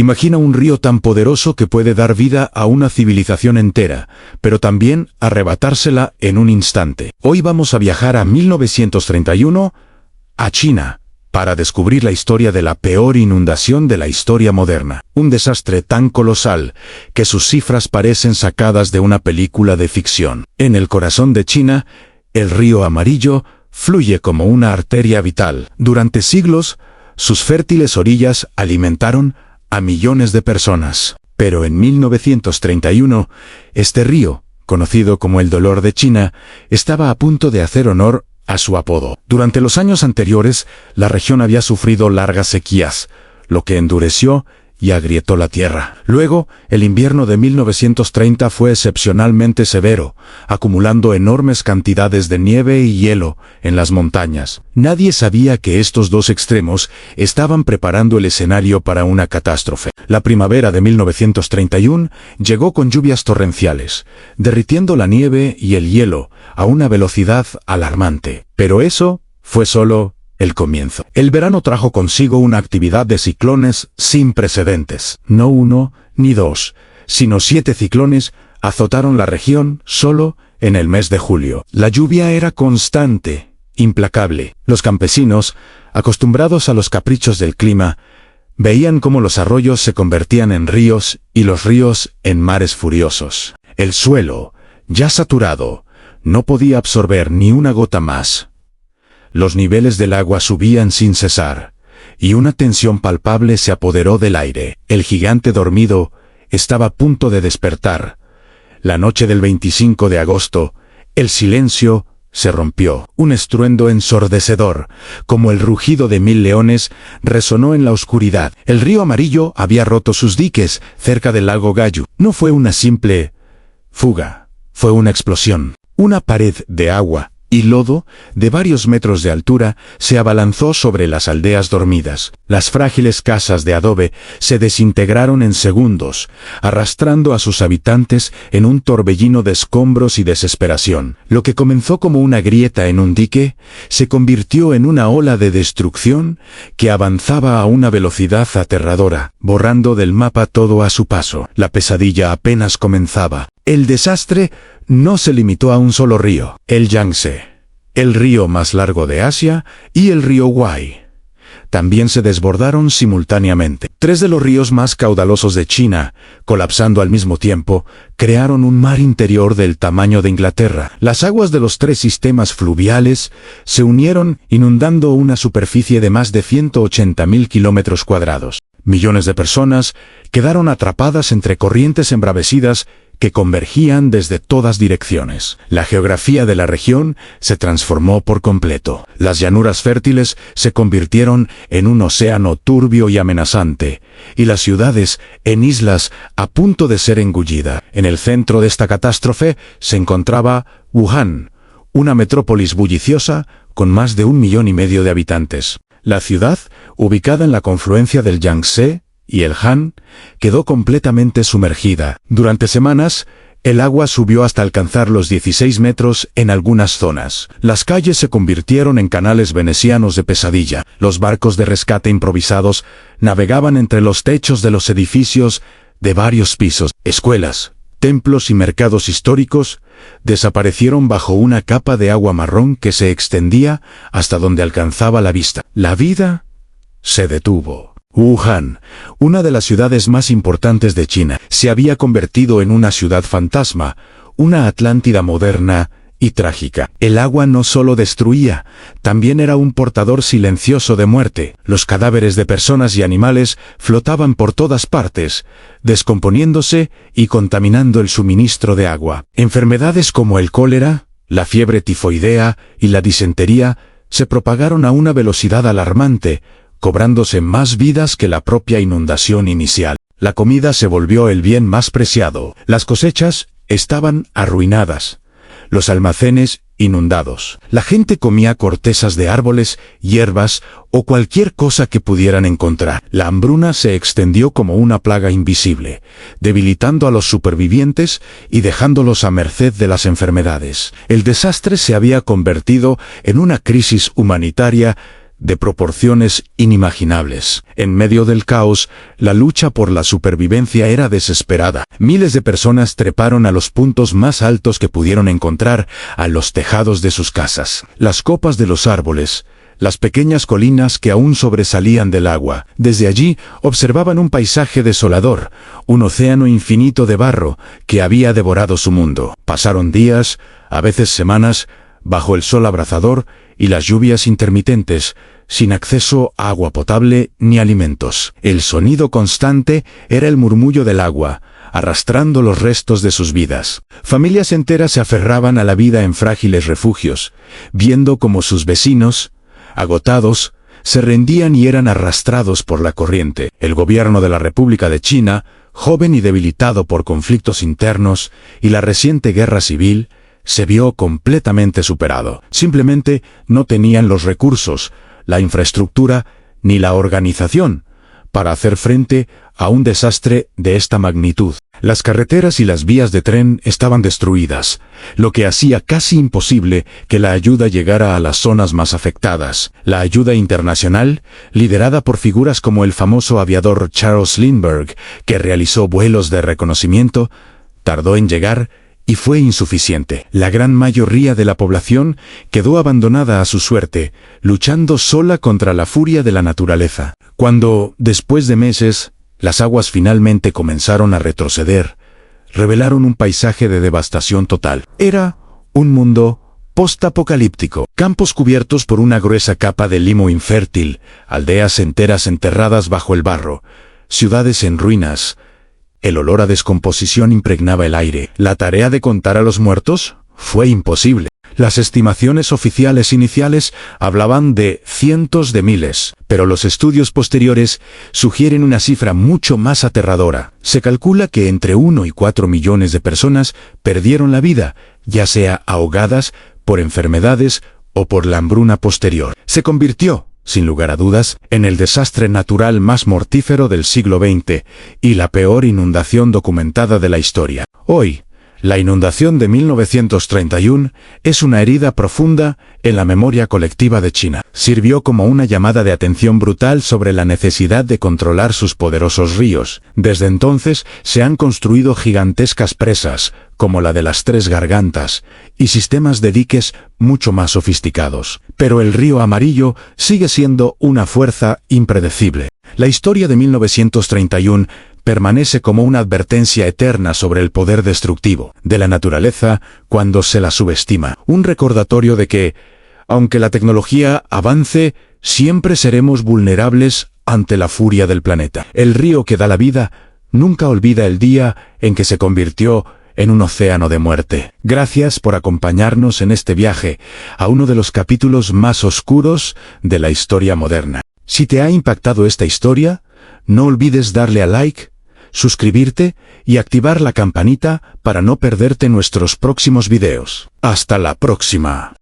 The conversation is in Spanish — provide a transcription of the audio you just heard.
Imagina un río tan poderoso que puede dar vida a una civilización entera, pero también arrebatársela en un instante. Hoy vamos a viajar a 1931, a China, para descubrir la historia de la peor inundación de la historia moderna. Un desastre tan colosal que sus cifras parecen sacadas de una película de ficción. En el corazón de China, el río Amarillo fluye como una arteria vital. Durante siglos, sus fértiles orillas alimentaron a millones de personas. Pero en 1931, este río, conocido como el dolor de China, estaba a punto de hacer honor a su apodo. Durante los años anteriores, la región había sufrido largas sequías, lo que endureció y agrietó la tierra. Luego, el invierno de 1930 fue excepcionalmente severo, acumulando enormes cantidades de nieve y hielo en las montañas. Nadie sabía que estos dos extremos estaban preparando el escenario para una catástrofe. La primavera de 1931 llegó con lluvias torrenciales, derritiendo la nieve y el hielo a una velocidad alarmante. Pero eso fue solo el comienzo. El verano trajo consigo una actividad de ciclones sin precedentes. No uno ni dos, sino 7 ciclones azotaron la región solo en el mes de julio. La lluvia era constante, implacable. Los campesinos, acostumbrados a los caprichos del clima, veían cómo los arroyos se convertían en ríos y los ríos en mares furiosos. El suelo, ya saturado, no podía absorber ni una gota más. Los niveles del agua subían sin cesar, y una tensión palpable se apoderó del aire. El gigante dormido estaba a punto de despertar. La noche del 25 de agosto, el silencio se rompió. Un estruendo ensordecedor, como el rugido de 1000 leones, resonó en la oscuridad. El río Amarillo había roto sus diques cerca del lago Gayu. No fue una simple fuga, fue una explosión. Una pared de agua y lodo, de varios metros de altura, se abalanzó sobre las aldeas dormidas. Las frágiles casas de adobe se desintegraron en segundos, arrastrando a sus habitantes en un torbellino de escombros y desesperación. Lo que comenzó como una grieta en un dique, se convirtió en una ola de destrucción que avanzaba a una velocidad aterradora, borrando del mapa todo a su paso. La pesadilla apenas comenzaba. El desastre no se limitó a un solo río, el Yangtze, el río más largo de Asia, y el río Huai. También se desbordaron simultáneamente. 3 de los ríos más caudalosos de China, colapsando al mismo tiempo, crearon un mar interior del tamaño de Inglaterra. Las aguas de los 3 sistemas fluviales se unieron, inundando una superficie de más de 180.000 kilómetros cuadrados. Millones de personas quedaron atrapadas entre corrientes embravecidas que convergían desde todas direcciones. La geografía de la región se transformó por completo. Las llanuras fértiles se convirtieron en un océano turbio y amenazante, y las ciudades en islas a punto de ser engullidas. En el centro de esta catástrofe se encontraba Wuhan, una metrópolis bulliciosa con más de 1,5 millones de habitantes. La ciudad, ubicada en la confluencia del Yangtze y el Han, quedó completamente sumergida. Durante semanas, el agua subió hasta alcanzar los 16 metros en algunas zonas. Las calles se convirtieron en canales venecianos de pesadilla. Los barcos de rescate improvisados navegaban entre los techos de los edificios de varios pisos. Escuelas, templos y mercados históricos desaparecieron bajo una capa de agua marrón que se extendía hasta donde alcanzaba la vista. La vida se detuvo. Wuhan, una de las ciudades más importantes de China, se había convertido en una ciudad fantasma, una Atlántida moderna y trágica. El agua no solo destruía, también era un portador silencioso de muerte. Los cadáveres de personas y animales flotaban por todas partes, descomponiéndose y contaminando el suministro de agua. Enfermedades como el cólera, la fiebre tifoidea y la disentería se propagaron a una velocidad alarmante, cobrándose más vidas que la propia inundación inicial. La comida se volvió el bien más preciado. Las cosechas estaban arruinadas, los almacenes inundados. La gente comía cortezas de árboles, hierbas o cualquier cosa que pudieran encontrar. La hambruna se extendió como una plaga invisible, debilitando a los supervivientes y dejándolos a merced de las enfermedades. El desastre se había convertido en una crisis humanitaria de proporciones inimaginables. En medio del caos, la lucha por la supervivencia era desesperada. Miles de personas treparon a los puntos más altos que pudieron encontrar, a los tejados de sus casas. Las copas de los árboles, las pequeñas colinas que aún sobresalían del agua. Desde allí observaban un paisaje desolador, un océano infinito de barro que había devorado su mundo. Pasaron días, a veces semanas, bajo el sol abrasador y las lluvias intermitentes, sin acceso a agua potable ni alimentos. El sonido constante era el murmullo del agua, arrastrando los restos de sus vidas. Familias enteras se aferraban a la vida en frágiles refugios, viendo cómo sus vecinos, agotados, se rendían y eran arrastrados por la corriente. El gobierno de la República de China, joven y debilitado por conflictos internos y la reciente guerra civil, se vio completamente superado. Simplemente no tenían los recursos, la infraestructura ni la organización para hacer frente a un desastre de esta magnitud. Las carreteras y las vías de tren estaban destruidas, lo que hacía casi imposible que la ayuda llegara a las zonas más afectadas. La ayuda internacional, liderada por figuras como el famoso aviador Charles Lindbergh, que realizó vuelos de reconocimiento, tardó en llegar y fue insuficiente. La gran mayoría de la población quedó abandonada a su suerte, luchando sola contra la furia de la naturaleza. Cuando, después de meses, las aguas finalmente comenzaron a retroceder, revelaron un paisaje de devastación total. Era un mundo postapocalíptico. Campos cubiertos por una gruesa capa de limo infértil, aldeas enteras enterradas bajo el barro, ciudades en ruinas. El olor a descomposición impregnaba el aire. La tarea de contar a los muertos fue imposible. Las estimaciones oficiales iniciales hablaban de cientos de miles, pero los estudios posteriores sugieren una cifra mucho más aterradora. Se calcula que entre 1 y 4 millones de personas perdieron la vida, ya sea ahogadas, por enfermedades o por la hambruna posterior. Se convirtió, sin lugar a dudas, en el desastre natural más mortífero del siglo XX y la peor inundación documentada de la historia. Hoy, la inundación de 1931 es una herida profunda en la memoria colectiva de China. Sirvió como una llamada de atención brutal sobre la necesidad de controlar sus poderosos ríos. Desde entonces se han construido gigantescas presas, como la de las Tres Gargantas, y sistemas de diques mucho más sofisticados. Pero el río Amarillo sigue siendo una fuerza impredecible. La historia de 1931 permanece como una advertencia eterna sobre el poder destructivo de la naturaleza cuando se la subestima. Un recordatorio de que, aunque la tecnología avance, siempre seremos vulnerables ante la furia del planeta. El río que da la vida nunca olvida el día en que se convirtió en un océano de muerte. Gracias por acompañarnos en este viaje a uno de los capítulos más oscuros de la historia moderna. Si te ha impactado esta historia, no olvides darle a like, suscribirte y activar la campanita para no perderte nuestros próximos videos. Hasta la próxima.